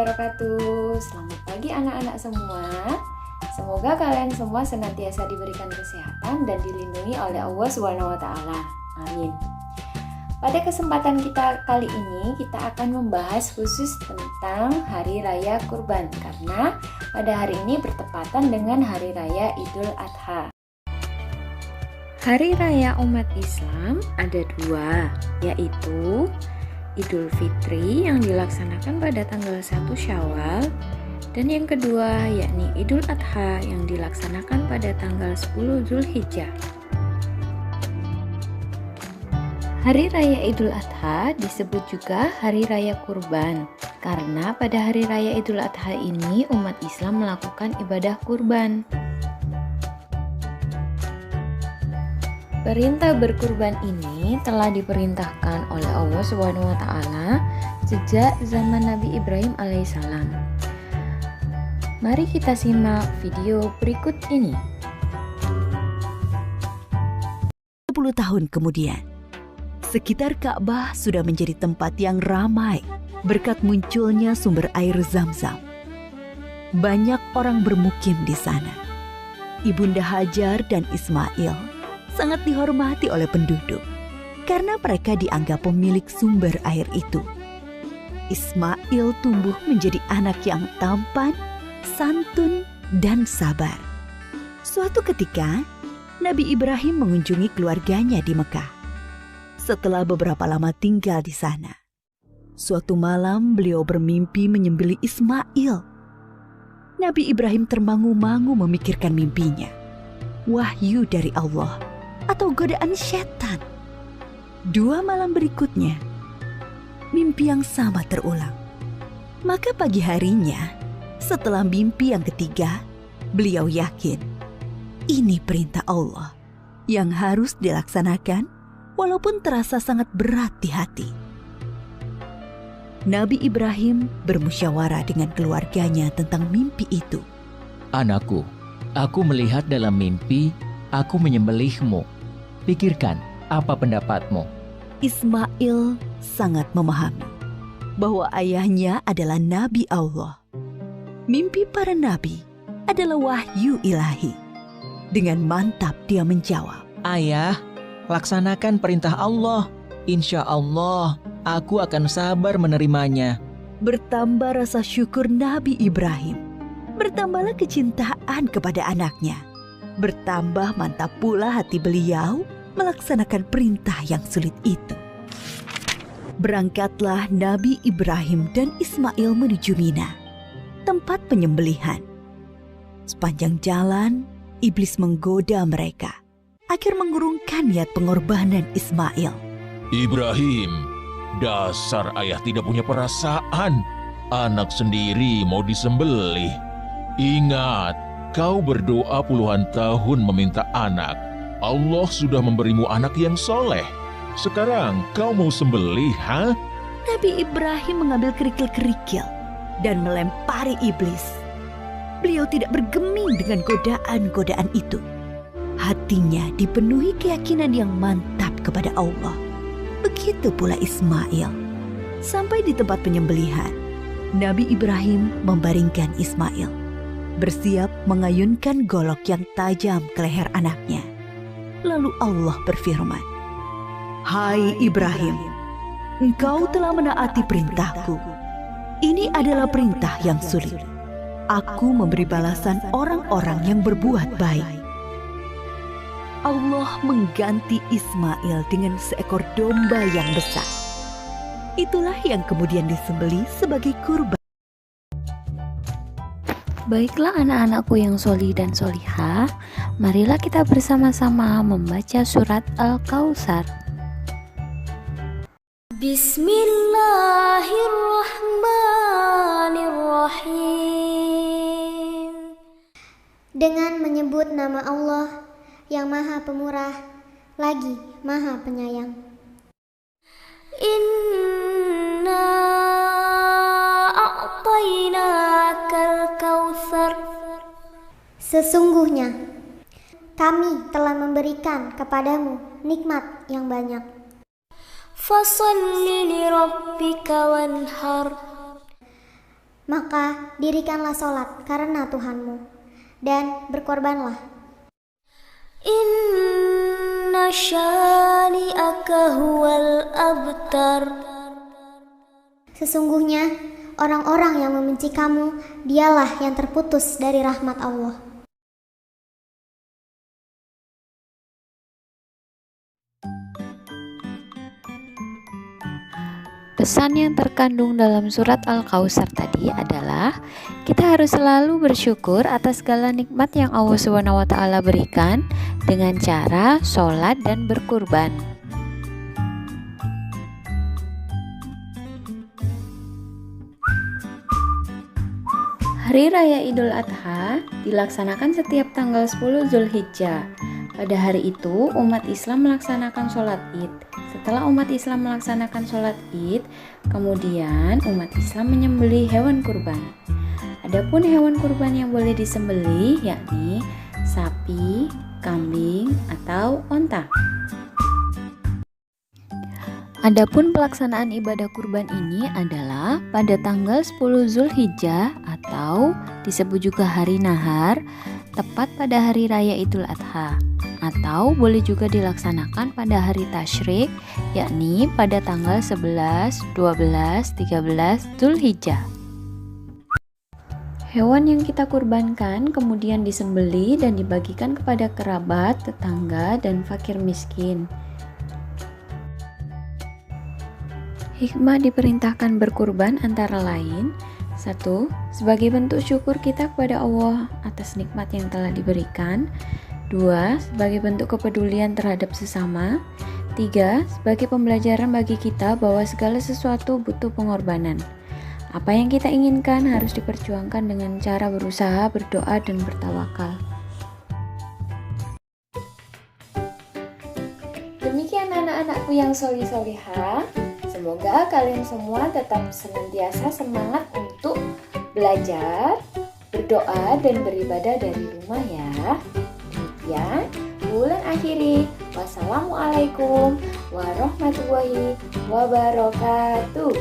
wabarakatuh. Selamat pagi anak-anak semua. Semoga kalian semua senantiasa diberikan kesehatan dan dilindungi oleh Allah SWT. Amin. Pada kesempatan kita kali ini, kita akan membahas khusus tentang Hari Raya Kurban, karena pada hari ini bertepatan dengan Hari Raya Idul Adha. Hari Raya umat Islam ada dua, yaitu Idul Fitri yang dilaksanakan pada tanggal 1 Syawal, dan yang kedua yakni Idul Adha yang dilaksanakan pada tanggal 10 Zulhijjah. Hari Raya Idul Adha disebut juga Hari Raya Kurban, karena pada Hari Raya Idul Adha ini umat Islam melakukan ibadah kurban. Perintah berkurban ini telah diperintahkan oleh Allah SWT sejak zaman Nabi Ibrahim alaihissalam. Mari kita simak video berikut ini. 10 tahun kemudian, sekitar Ka'bah sudah menjadi tempat yang ramai berkat munculnya sumber air Zam-Zam. Banyak orang bermukim di sana. Ibunda Hajar dan Ismail sangat dihormati oleh penduduk karena mereka dianggap pemilik sumber air itu. Ismail tumbuh menjadi anak yang tampan, santun, dan sabar. Suatu ketika, Nabi Ibrahim mengunjungi keluarganya di Mekah. Setelah beberapa lama tinggal di sana, suatu malam beliau bermimpi menyembelih Ismail. Nabi Ibrahim termangu-mangu memikirkan mimpinya. Wahyu dari Allah atau godaan setan? 2 malam berikutnya, mimpi yang sama terulang. Maka pagi harinya, setelah mimpi yang ketiga, beliau yakin ini perintah Allah yang harus dilaksanakan walaupun terasa sangat berat di hati. Nabi Ibrahim bermusyawarah dengan keluarganya tentang mimpi itu. Anakku, aku melihat dalam mimpi, aku menyembelihmu. Pikirkan, apa pendapatmu? Ismail sangat memahami bahwa ayahnya adalah Nabi Allah. Mimpi para nabi adalah wahyu ilahi. Dengan mantap dia menjawab, Ayah, laksanakan perintah Allah. Insya Allah, aku akan sabar menerimanya. Bertambah rasa syukur Nabi Ibrahim. Bertambahlah kecintaan kepada anaknya. Bertambah mantap pula hati beliau melaksanakan perintah yang sulit itu. Berangkatlah Nabi Ibrahim dan Ismail menuju Mina, tempat penyembelihan. Sepanjang jalan, iblis menggoda mereka agar mengurungkan niat pengorbanan Ismail. Ibrahim, dasar ayah tidak punya perasaan. Anak sendiri mau disembelih. Ingat, kau berdoa puluhan tahun meminta anak. Allah sudah memberimu anak yang soleh. Sekarang kau mau sembelih, ha? Nabi Ibrahim mengambil kerikil-kerikil dan melempari iblis. Beliau tidak bergeming dengan godaan-godaan itu. Hatinya dipenuhi keyakinan yang mantap kepada Allah. Begitu pula Ismail. Sampai di tempat penyembelihan, Nabi Ibrahim membaringkan Ismail, bersiap mengayunkan golok yang tajam ke leher anaknya. Lalu Allah berfirman, Hai Ibrahim, engkau telah menaati perintahku. Ini adalah perintah yang sulit. Aku memberi balasan orang-orang yang berbuat baik. Allah mengganti Ismail dengan seekor domba yang besar. Itulah yang kemudian disembelih sebagai kurban. Baiklah anak-anakku yang solih dan solihah, marilah kita bersama-sama membaca surat Al-Kautsar. Bismillahirrahmanirrahim. Dengan menyebut nama Allah yang Maha Pemurah lagi Maha Penyayang. Inna a'tainakal kautsar. Sesungguhnya kami telah memberikan kepadamu nikmat yang banyak. Fasalli li rabbika wanhar. Maka dirikanlah sholat karena Tuhanmu, dan berkorbanlah. Inna syani'aka huwal abtar. Sesungguhnya orang-orang yang membenci kamu, dialah yang terputus dari rahmat Allah. Pesan yang terkandung dalam surat Al-Kautsar tadi adalah kita harus selalu bersyukur atas segala nikmat yang Allah SWT berikan dengan cara sholat dan berkurban. Hari Raya Idul Adha dilaksanakan setiap tanggal 10 Zulhijjah. Pada hari itu, umat Islam melaksanakan sholat Id. Setelah umat Islam melaksanakan sholat Id, kemudian umat Islam menyembelih hewan kurban. Adapun hewan kurban yang boleh disembelih yakni sapi, kambing, atau onta. Adapun pelaksanaan ibadah kurban ini adalah pada tanggal 10 Zulhijjah atau disebut juga hari nahar, tepat pada hari raya Idul Adha, atau boleh juga dilaksanakan pada hari tasyrik, yakni pada tanggal 11, 12, 13 Zulhijjah. Hewan yang kita kurbankan kemudian disembelih dan dibagikan kepada kerabat, tetangga, dan fakir miskin. Hikmah diperintahkan berkurban antara lain: 1. Sebagai bentuk syukur kita kepada Allah atas nikmat yang telah diberikan. 2. Sebagai bentuk kepedulian terhadap sesama. 3. Sebagai pembelajaran bagi kita bahwa segala sesuatu butuh pengorbanan. Apa yang kita inginkan harus diperjuangkan dengan cara berusaha, berdoa, dan bertawakal. Demikian anak-anakku yang solih-solihah. Semoga kalian semua tetap senantiasa semangat untuk belajar, berdoa, dan beribadah dari rumah ya. Demikian bulan akhiri. Wassalamualaikum warahmatullahi wabarakatuh.